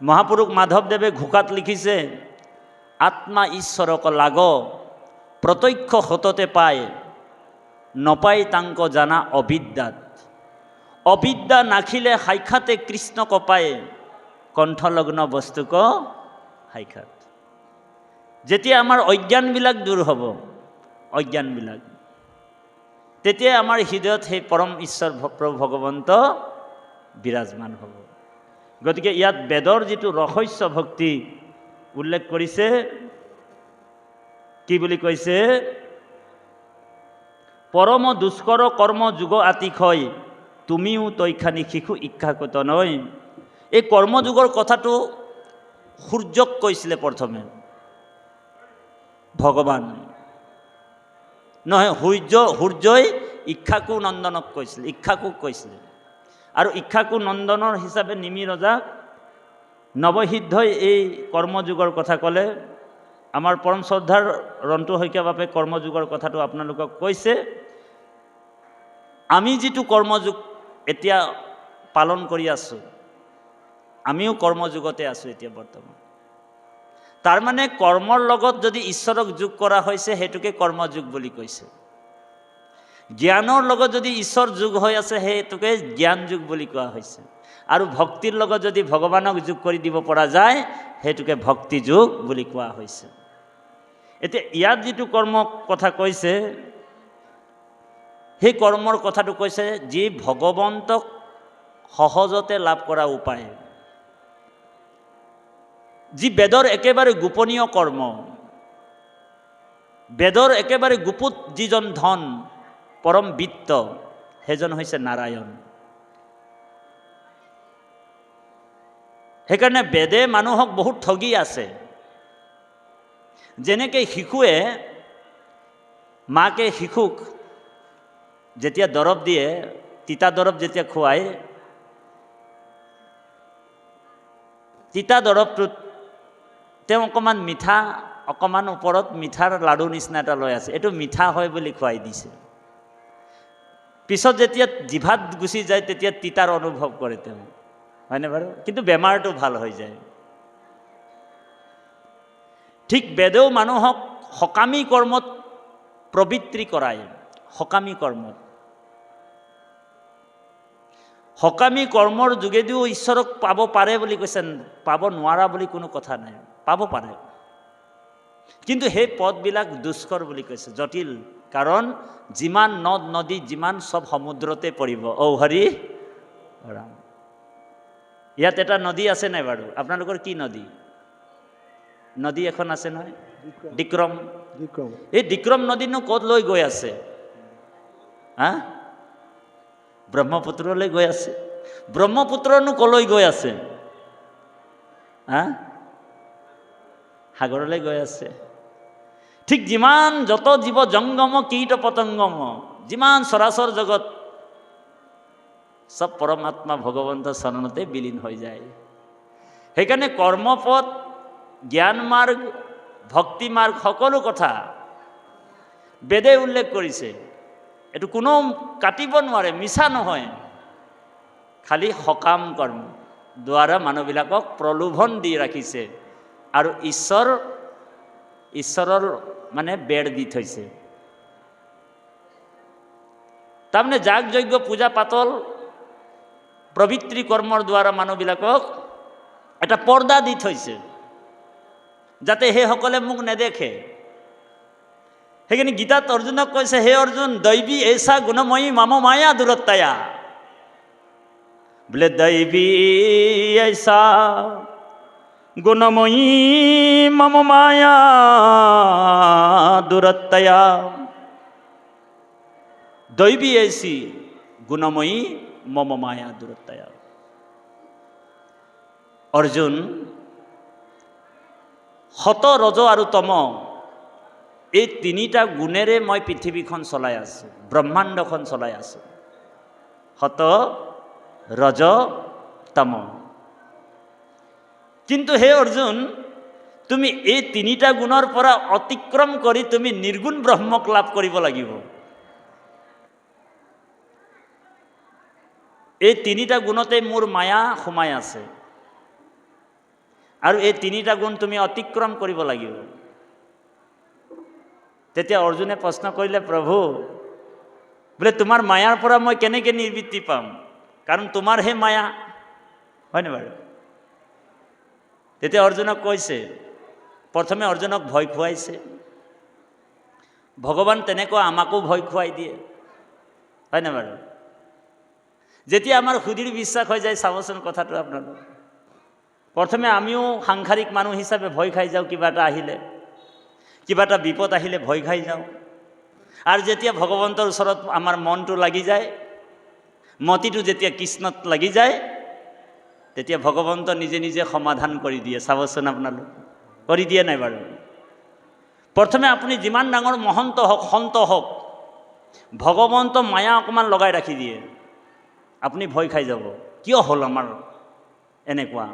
S2: মহাপুৰুষ মাধৱদেৱে ঘোষাত লিখিছে, আত্মা ঈশ্বৰক লাগ প্ৰত্যক্ষ সততে পায়, নপায় তাংক জানা অবিদ্যাত, অবিদ্যা নাখিলে সাক্ষাতে কৃষ্ণক পায়, কণ্ঠলগ্ন বস্তুক সাক্ষাৎ। যেতিয়া আমাৰ অজ্ঞানবিলাক দূৰ হ'ব, অজ্ঞানবিলাক, তেতিয়া আমাৰ হৃদয়ত সেই পৰম ঈশ্বৰ প্ৰভু ভগৱন্ত বিৰাজমান হ'ব। গতিকে ইয়াত বেদৰ যিটো ৰহস্য ভক্তি উল্লেখ কৰিছে, কি বুলি কৈছে, পৰম দুষ্কৰ কৰ্ম যুগ আতিশয়, তুমিও তৈখানি শিশু ইচ্ছাকৃত নয়। এই কৰ্মযুগৰ কথাটো সূৰ্যক কৈছিলে প্ৰথমে, ভগৱান নহয়, সূৰ্যই ইক্ষাকু নন্দনক কৈছিলে, ইক্ষাকুক কৈছিলে। আৰু ইক্ষাকু নন্দনৰ হিচাপে নিমি ৰজাক নৱসিদ্ধই এই কৰ্মযুগৰ কথা ক'লে। আমাৰ পৰম শ্ৰদ্ধাৰ ৰন্তু শইকীয়া বাপে কৰ্মযুগৰ কথাটো আপোনালোকক কৈছে। আমি যিটো কৰ্মযুগ এতিয়া পালন কৰি আছোঁ, আমিও কৰ্মযুগতে আছোঁ এতিয়া বৰ্তমান। তাৰমানে কৰ্মৰ লগত যদি ঈশ্বৰক যোগ কৰা হৈছে সেইটোকে কৰ্মযুগ বুলি কৈছে। জ্ঞানৰ লগত যদি ঈশ্বৰ যোগ হৈ আছে সেইটোকে জ্ঞান যুগ বুলি কোৱা হৈছে। আৰু ভক্তিৰ লগত যদি ভগৱানক যোগ কৰি দিব পৰা যায় সেইটোকে ভক্তি যুগ বুলি কোৱা হৈছে। এতিয়া ইয়াত যিটো কৰ্ম কথা কৈছে, সেই কৰ্মৰ কথাটো কৈছে যি ভগৱন্তক সহজতে লাভ কৰা উপায়, যি বেদৰ একেবাৰে গোপনীয় কৰ্ম, বেদৰ একেবাৰে গুপুত যিজন ধন পৰম বিত্ত, সেইজন হৈছে নাৰায়ণ। সেইকাৰণে বেদে মানুহক বহুত ঠগি আছে। যেনেকৈ শিশুৱে, মাকে শিশুক যেতিয়া দৰৱ দিয়ে, তিতা দৰৱ যেতিয়া খুৱায়, তিতা দৰৱটোত তেওঁ অকণমান মিঠা, অকণমান ওপৰত মিঠাৰ লাড়ু নিচিনা এটা লৈ আছে, এইটো মিঠা হয় বুলি খুৱাই দিছে। পিছত যেতিয়া জিভাত গুচি যায় তেতিয়া তিতাৰ অনুভৱ কৰে তেওঁ, হয়নে বাৰু? কিন্তু বেমাৰটো ভাল হৈ যায়। ঠিক বেদেও মানুহক সকামী কৰ্মত প্ৰবৃত্তি কৰায়। সকামী কৰ্মত, সকামী কৰ্মৰ যোগেদিও ঈশ্বৰক পাব পাৰে বুলি কৈছে। পাব নোৱাৰা বুলি কোনো কথা নাই, পাব পাৰে। কিন্তু সেই পদবিলাক দুষ্কৰ বুলি কৈছে, জটিল। কাৰণ যিমান নদ নদী যিমান চব সমুদ্ৰতে পৰিব। ঔ হৰি ৰাম। ইয়াত এটা নদী আছে নাই বাৰু? আপোনালোকৰ কি নদী? নদী এখন আছে নহয়, ডিক্ৰম। এই ডিক্ৰম নদীনো ক'ত লৈ গৈ আছে? হা? ব্ৰহ্মপুত্ৰলৈ গৈ আছে। ব্ৰহ্মপুত্ৰনো ক'লৈ গৈ আছে? হা? সাগৰলৈ গৈ আছে। ঠিক যিমান যত জীৱ জংগম কীট পতংগম, যিমান চৰাচৰ জগত চব পৰমাত্মা ভগৱন্ত চৰণতে বিলীন হৈ যায়। সেইকাৰণে কৰ্মপথ, জ্ঞান মাৰ্গ, ভক্তি মাৰ্গ সকলো কথা বেদে উল্লেখ কৰিছে। এইটো কোনো কাটিব নোৱাৰে, মিছা নহয়। খালি সকাম কৰ্ম দ্বাৰা মানুহবিলাকক প্ৰলোভন দি ৰাখিছে আৰু ঈশ্বৰৰ মানে বেৰ দি থৈছে। তাৰমানে যাগ যজ্ঞ পূজা পাতল পবিত্ৰী কৰ্মৰ দ্বাৰা মানুহবিলাকক এটা পৰ্দা দি থৈছে। যাতে সেইসকলে মোক নেদেখে। সেইখিনি গীতাত অৰ্জুনক কৈছে, হে অৰ্জুন, দৈৱী এষা গুণময়ী মম মায়া দূৰত্বয়া। বোলে দৈৱী এষা গুণময়ী মম মায়া দূৰত্বয়া। দৈৱী এষি গুণময়ী মম মায়া দূৰত্বয়া। অৰ্জুন, সত, ৰজ আৰু তম, এই তিনিটা গুণেৰে মই পৃথিৱীখন চলাই আছোঁ, ব্ৰহ্মাণ্ডখন চলাই আছোঁ। সত, ৰজ, তম। কিন্তু হে অৰ্জুন, তুমি এই তিনিটা গুণৰ পৰা অতিক্ৰম কৰি তুমি নিৰ্গুণ ব্ৰহ্মক লাভ কৰিব লাগিব। এই তিনিটা গুণতে মোৰ মায়া সোমাই আছে, আৰু এই তিনিটা গুণ তুমি অতিক্ৰম কৰিব লাগিব। তেতিয়া অৰ্জুনে প্ৰশ্ন কৰিলে, প্ৰভু, বোলে তোমাৰ মায়াৰ পৰা মই কেনেকৈ নিবৃত্তি পাম? কাৰণ তোমাৰহে মায়া, হয়নে বাৰু? তেতিয়া অৰ্জুনক কৈছে, প্ৰথমে অৰ্জুনক ভয় খুৱাইছে। ভগৱান তেনেকুৱা আমাকো ভয় খুৱাই দিয়ে, হয়নে বাৰু? যেতিয়া আমাৰ সুদৃঢ় বিশ্বাস হৈ যায়, চাবচোন কথাটো আপোনালোক, প্ৰথমে আমিও সাংসাৰিক মানুহ হিচাপে ভয় খাই যাওঁ। কিবা এটা আহিলে, কিবা এটা বিপদ আহিলে ভয় খাই যাওঁ। আৰু যেতিয়া ভগৱন্তৰ ওচৰত আমাৰ মনটো লাগি যায়, মতিটো যেতিয়া কৃষ্ণত লাগি যায়, তেতিয়া ভগৱন্ত নিজে নিজে সমাধান কৰি দিয়ে। চাবচোন আপোনালোক, কৰি দিয়ে নাই বাৰু? প্ৰথমে আপুনি যিমান ডাঙৰ মহন্ত হওক, সন্ত হওক, ভগৱন্ত মায়া অকণমান লগাই ৰাখি দিয়ে, আপুনি ভয় খাই যাব, কিয় হ'ল আমাৰ এনেকুৱা।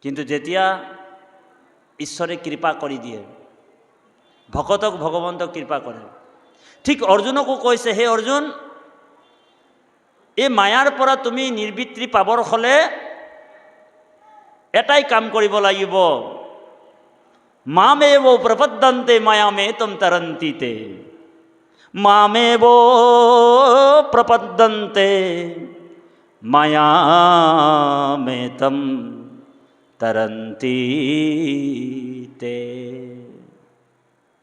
S2: কিন্তু যেতিয়া ঈশ্বৰে কৃপা কৰি দিয়ে, ভকতক ভগৱন্তক কৃপা কৰে। ঠিক অৰ্জুনকো কৈছে, হে অৰ্জুন, এই মায়াৰ পৰা তুমি নিবৃত্তি পাবৰ হ'লে এটাই কাম কৰিব লাগিব, মামেব প্ৰপদ্যন্তে মায়ামেতম তৰন্তিতে। মামেব প্ৰপদ্যন্তে মায়ামেতম তৰন্তিতে।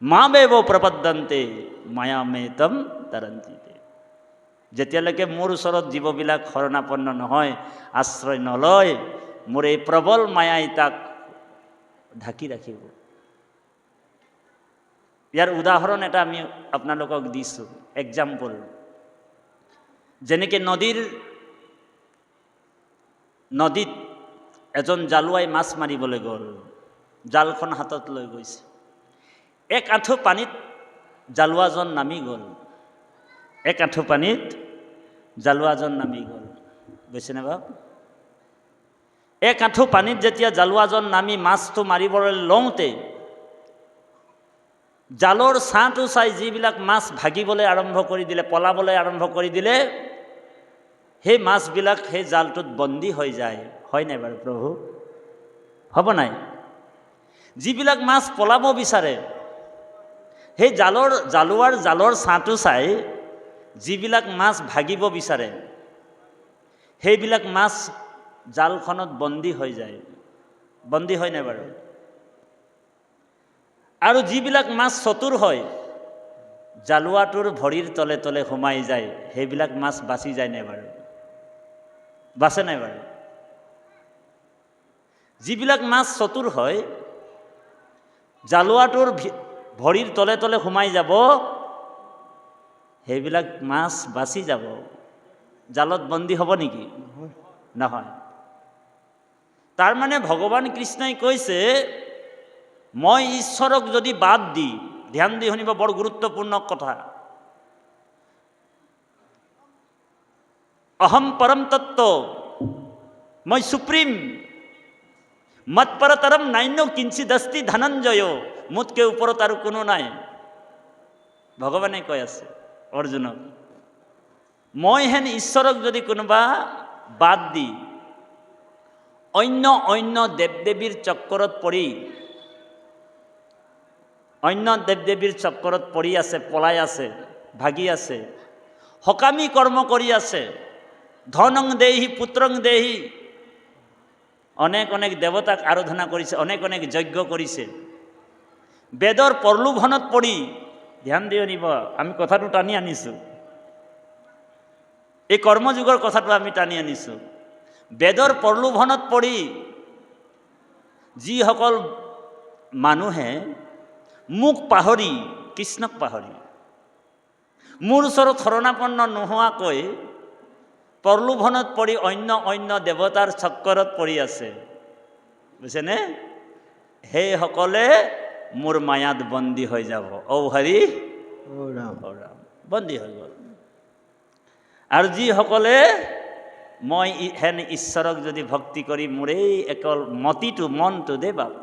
S2: মামেব প্ৰপদ্যন্তে মায়ামেতম তৰন্তিতে। যেতিয়ালৈকে মোৰ ওচৰত জীৱবিলাক শৰণাপন্ন নহয়, আশ্ৰয় নলয়, মোৰ এই প্ৰবল মায়াই তাক ঢাকি ৰাখিব। ইয়াৰ উদাহৰণ এটা আমি আপোনালোকক দিছোঁ, এক্সাম্পল। যেনেকৈ নদীত এজন জালুৱাই মাছ মাৰিবলৈ গ'ল, জালখন হাতত লৈ গৈছে। এক আঁঠু পানীত জালুৱাজন নামি গ'ল, এক আঁঠু পানীত জালুৱাজন নামি গ'ল, বুজিছেনে বাৰু? এক আঁঠু পানীত যেতিয়া জালুৱাজন নামি মাছটো মাৰিবলৈ লওঁতে, জালৰ ছাঁটো চাই যিবিলাক মাছ ভাগিবলৈ আৰম্ভ কৰি দিলে, পলাবলৈ আৰম্ভ কৰি দিলে, সেই মাছবিলাক সেই জালটোত বন্দী হৈ যায়। হয় নাই বাৰু প্ৰভু? হ'ব নাই? যিবিলাক মাছ পলাব বিচাৰে, সেই জালৰ ছাঁটো চাই যিবিলাক মাছ ভাগিব বিচাৰে, সেইবিলাক মাছ জালখনত বন্দী হৈ যায়। বন্দী হয় নাই বাৰু? আৰু যিবিলাক মাছ চতুৰ হয়, জালুৱাটোৰ ভৰিৰ তলে তলে সোমাই যায়, সেইবিলাক মাছ বাচি যায় নাই বাৰু? বাচে নাই বাৰু? যিবিলাক মাছ চতুৰ হয়, জালুৱাটোৰ ভৰিৰ তলে তলে সোমাই যাব, সেইবিলাক মাছ বাচি যাব। জালত বন্দী হ'ব নেকি? নহয়। তাৰমানে ভগৱান কৃষ্ণই কৈছে, মই ঈশ্বৰক যদি বাদ দি, ধ্যান দি শুনিব, বৰ গুৰুত্বপূৰ্ণ কথা, অহম পৰম তত্ত্ব, মই সুপ্ৰিম, মৎপৰতৰম নান্য কিঞ্চিদস্তি ধনঞ্জয়, মোতকে ওপৰত আৰু কোনো নাই। ভগৱানে কৈ আছে অৰ্জুনক, মই হেন ঈশ্বৰক যদি কোনোবা বাদ দি অন্য দেৱ দেৱীৰ চক্কৰত পৰি, অন্য দেৱ দেৱীৰ চক্কৰত পৰি আছে, পলাই আছে, ভাগি আছে, সকামী কৰ্ম কৰি আছে, ধনং দেহি পুত্ৰং দেহি, অনেক অনেক দেৱতাক আৰাধনা কৰিছে, অনেক অনেক যজ্ঞ কৰিছে। বেদৰ প্ৰলোভনত পৰি, ধ্যান দি আনিব, আমি কথাটো টানি আনিছোঁ, এই কৰ্মযুগৰ কথাটো আমি টানি আনিছোঁ। বেদৰ প্ৰলোভনত পৰি যিসকল মানুহে মোক পাহৰি, কৃষ্ণক পাহৰি, মোৰ ওচৰত শৰণাপন্ন নোহোৱাকৈ প্ৰলোভনত পৰি অন্য অন্য দেৱতাৰ চক্কৰত পৰি আছে, বুজিছেনে? সেইসকলে মোৰ মায়াত বন্দী হৈ যাব। ঔ হৰি
S1: ও ৰাম
S2: ঔ ৰাম, বন্দী হৈ গ'ল। আৰু যিসকলে মই হেন ঈশ্বৰক যদি ভক্তি কৰি মোৰ এই অকল মতিটো, মনটো দে বাপ,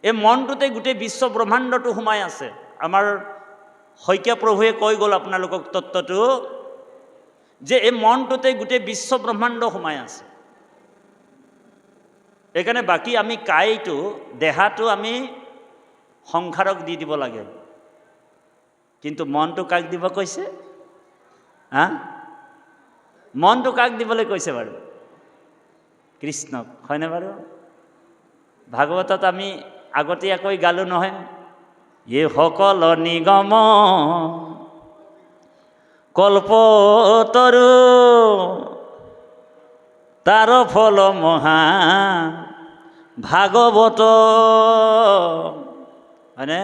S2: এই মনটোতে গোটেই বিশ্ব ব্ৰহ্মাণ্ডটো সোমাই আছে। আমাৰ শইকীয়া প্ৰভুৱে কৈ গ'ল আপোনালোকক তত্ত্বটো, যে এই মনটোতে গোটেই বিশ্ব ব্ৰহ্মাণ্ড সোমাই আছে। সেইকাৰণে বাকী আমি কাইটো, দেহাটো আমি সংসাৰক দি দিব লাগে, কিন্তু মনটো কাক দিব কৈছে? হা, মনটো কাক দিবলৈ কৈছে বাৰু? কৃষ্ণক, হয়নে বাৰু? ভাগৱতত আমি আগতীয়াকৈ গালোঁ নহয়, এই সকল নিগম কল্পতৰু তাৰ ফল মহা ভাগৱত, হয়নে?